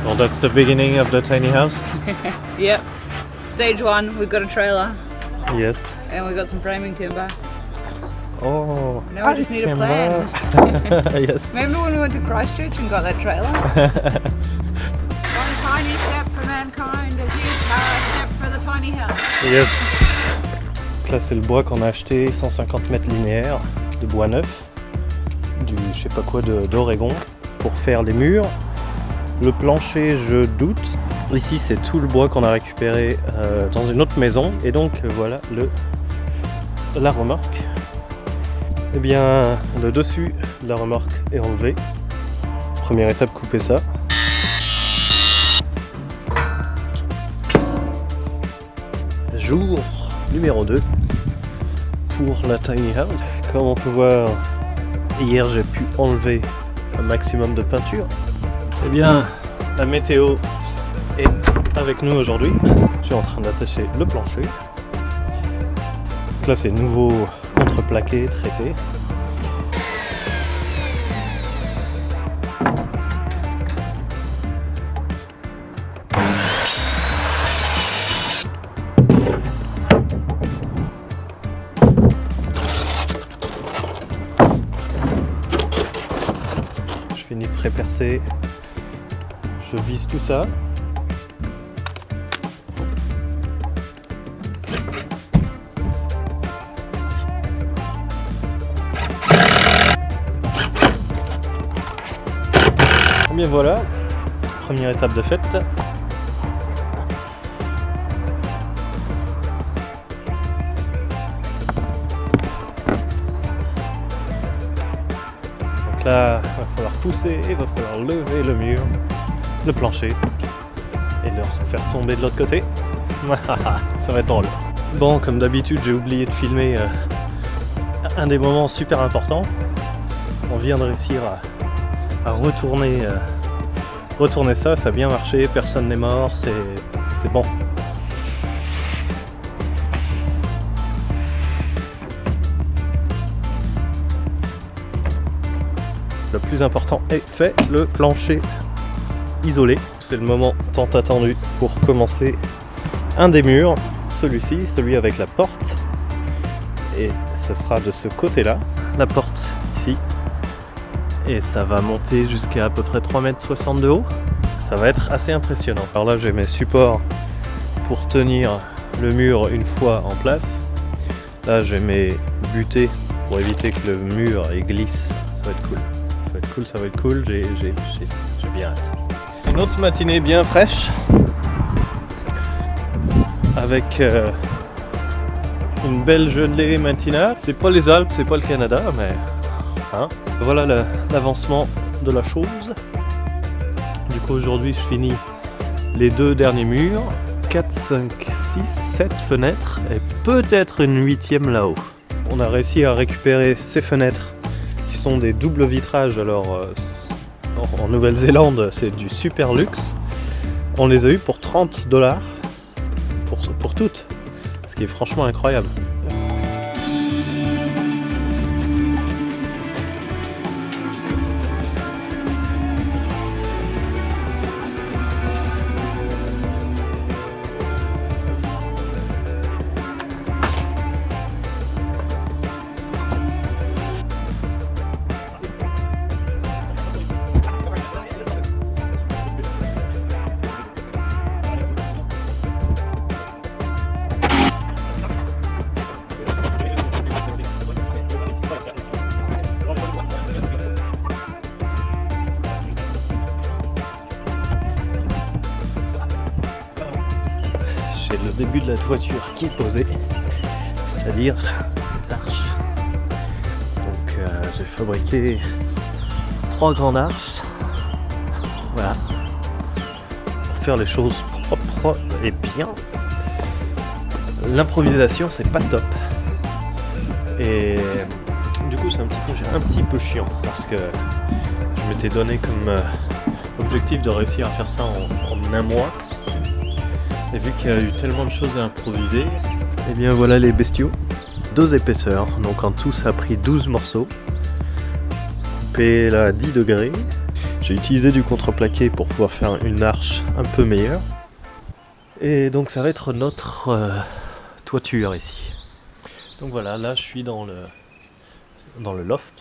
Well, that's the beginning of the tiny house. Yep. Stage 1, we've got a trailer Yes. and we've got some framing timber. Oh, Now we just need a plan. Yes. Remember when we went to Christchurch and got that trailer? One tiny step for mankind, a huge step for the tiny house. Yes. Donc là, c'est le bois qu'on a acheté, 150 mètres linéaires de bois neuf, du je sais pas quoi d'Oregon, pour faire les murs. Le plancher, je doute. Ici, c'est tout le bois qu'on a récupéré dans une autre maison. Et donc, voilà la remorque. Eh bien, le dessus de la remorque est enlevé. Première étape, couper ça. Jour numéro 2 pour la tiny house. Comme on peut voir, hier j'ai pu enlever un maximum de peinture. Eh bien, la météo est avec nous aujourd'hui. Je suis en train d'attacher le plancher. Donc là, c'est nouveau contreplaqué, traité. Je finis de pré-percer. Je visse tout ça. Et bien voilà, première étape de faite. Donc là, il va falloir pousser, il va falloir lever le mur, le plancher et le faire tomber de l'autre côté. Ça va être drôle. Bon, comme d'habitude, j'ai oublié de filmer un des moments super importants. On vient de réussir à retourner ça, ça a bien marché, personne n'est mort, c'est bon. Le plus important est fait, le plancher isolé. C'est le moment tant attendu pour commencer un des murs, celui-ci, celui avec la porte. Et ce sera de ce côté-là, la porte ici. Et ça va monter jusqu'à à peu près 3,60 m de haut. Ça va être assez impressionnant. Alors là, j'ai mes supports pour tenir le mur une fois en place. Là, j'ai mes butées pour éviter que le mur glisse. Ça va être cool. Ça va être cool, ça va être cool. J'ai bien hâte. Une autre matinée bien fraîche. Avec une belle gelée matinale. C'est pas les Alpes, c'est pas le Canada, mais... Hein, voilà l'avancement de la chose. Du coup aujourd'hui je finis les 2 derniers murs, 4, 5, 6, 7 fenêtres et peut-être une 8e là-haut. On a réussi à récupérer ces fenêtres qui sont des doubles vitrages. Alors en Nouvelle-Zélande c'est du super luxe. On les a eu pour 30 $ pour toutes, ce qui est franchement incroyable. J'ai le début de la toiture qui est posée, c'est-à-dire les arches. Donc j'ai fabriqué 3 grandes arches, voilà, pour faire les choses propres et bien. L'improvisation c'est pas top, et du coup c'est un petit peu chiant parce que je m'étais donné comme objectif de réussir à faire ça en un mois. Et vu qu'il y a eu tellement de choses à improviser, et bien voilà les bestiaux. 2 épaisseurs, donc en tout ça a pris 12 morceaux. Coupé là à 10 degrés. J'ai utilisé du contreplaqué pour pouvoir faire une arche un peu meilleure. Et donc ça va être notre toiture ici. Donc voilà, là je suis dans le loft.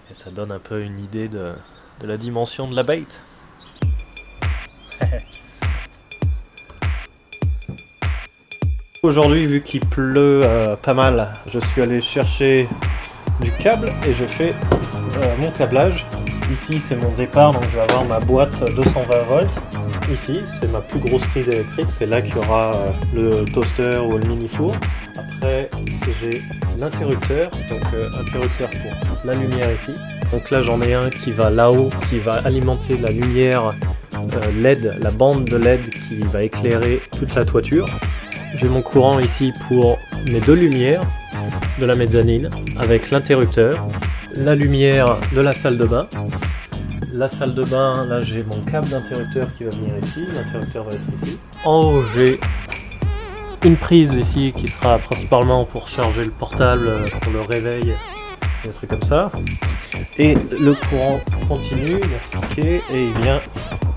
Et ça donne un peu une idée de la dimension de la bête. Aujourd'hui, vu qu'il pleut pas mal, je suis allé chercher du câble et je fais mon câblage. Ici c'est mon départ, donc je vais avoir ma boîte 220 volts. Ici c'est ma plus grosse prise électrique, c'est là qu'il y aura le toaster ou le mini four. Après j'ai l'interrupteur, donc interrupteur pour la lumière ici. Donc là j'en ai un qui va là-haut, qui va alimenter la lumière LED, la bande de LED qui va éclairer toute la toiture. J'ai mon courant ici pour mes deux lumières de la mezzanine avec l'interrupteur, la lumière de la salle de bain. La salle de bain, là j'ai mon câble d'interrupteur qui va venir ici, l'interrupteur va être ici. En haut j'ai une prise ici qui sera principalement pour charger le portable, pour le réveil, des trucs comme ça. Et le courant continue, et il vient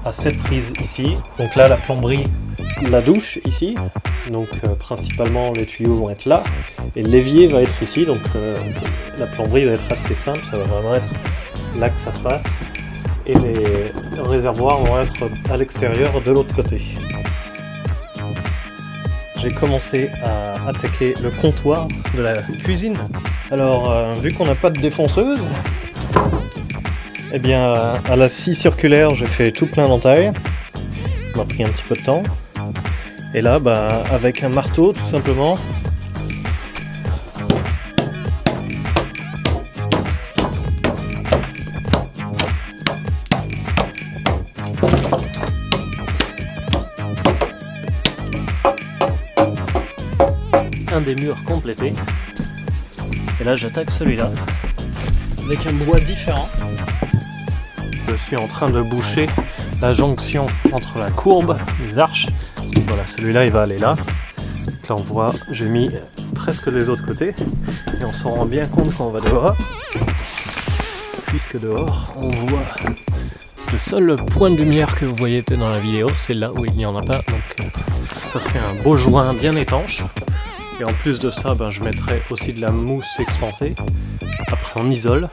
à cette prise ici. Donc là la plomberie, la douche ici, donc principalement les tuyaux vont être là et l'évier va être ici, donc la plomberie va être assez simple, ça va vraiment être là que ça se passe et les réservoirs vont être à l'extérieur de l'autre côté. J'ai commencé à attaquer le comptoir de la cuisine. Alors vu qu'on n'a pas de défonceuse, eh bien à la scie circulaire j'ai fait tout plein d'entailles, ça m'a pris un petit peu de temps. Et là, avec un marteau, tout simplement, un des murs complété. Et là, j'attaque celui-là avec un bois différent. Je suis en train de boucher la jonction entre la courbe, les arches. Voilà, celui-là il va aller là. Donc là on voit, j'ai mis presque les autres côtés et on s'en rend bien compte quand on va dehors, puisque dehors on voit le seul point de lumière que vous voyez peut-être dans la vidéo, c'est là où il n'y en a pas, donc ça fait un beau joint bien étanche. Et en plus de ça, je mettrai aussi de la mousse expansée. Après on isole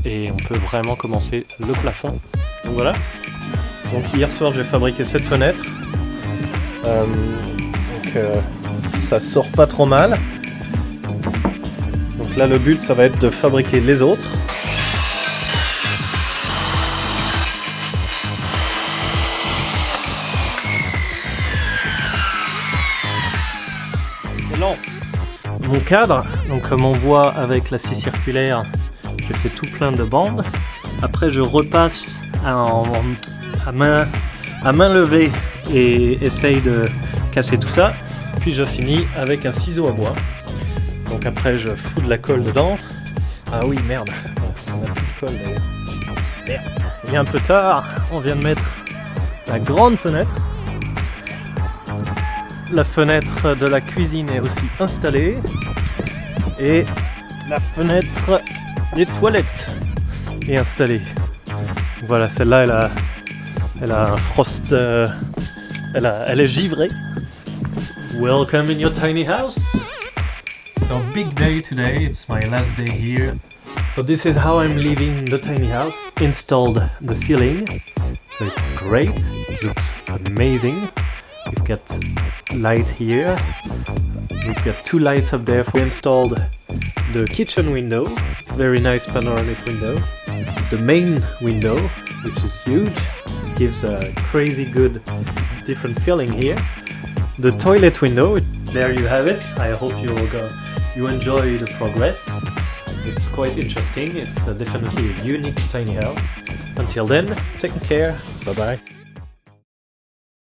et on peut vraiment commencer le plafond. Donc voilà. Donc hier soir j'ai fabriqué cette fenêtre. Ça sort pas trop mal. Donc là le but ça va être de fabriquer les autres. C'est long. Mon cadre, donc comme on voit avec la scie circulaire, j'ai fait tout plein de bandes. Après je repasse à main levée et essaye de casser tout ça, puis je finis avec un ciseau à bois. Donc après je fous de la colle dedans. Ah oui merde, on a plus de colle d'ailleurs. Merde, il est un peu tard, on vient de mettre la grande fenêtre. La fenêtre de la cuisine est aussi installée et la fenêtre des toilettes est installée. Voilà, celle-là elle a un frost, elle est givrée. Welcome in your tiny house. So big day today, it's my last day here. So this is how I'm leaving the tiny house. Installed the ceiling, so it's great, it looks amazing. We've got light here, we've got two lights up there. We installed the kitchen window, very nice panoramic window. The main window, which is huge, gives a crazy good different feeling here. The toilet window, there you have it. I hope you enjoy the progress. It's quite interesting. It's definitely a unique tiny house. Until then, take care. Bye bye.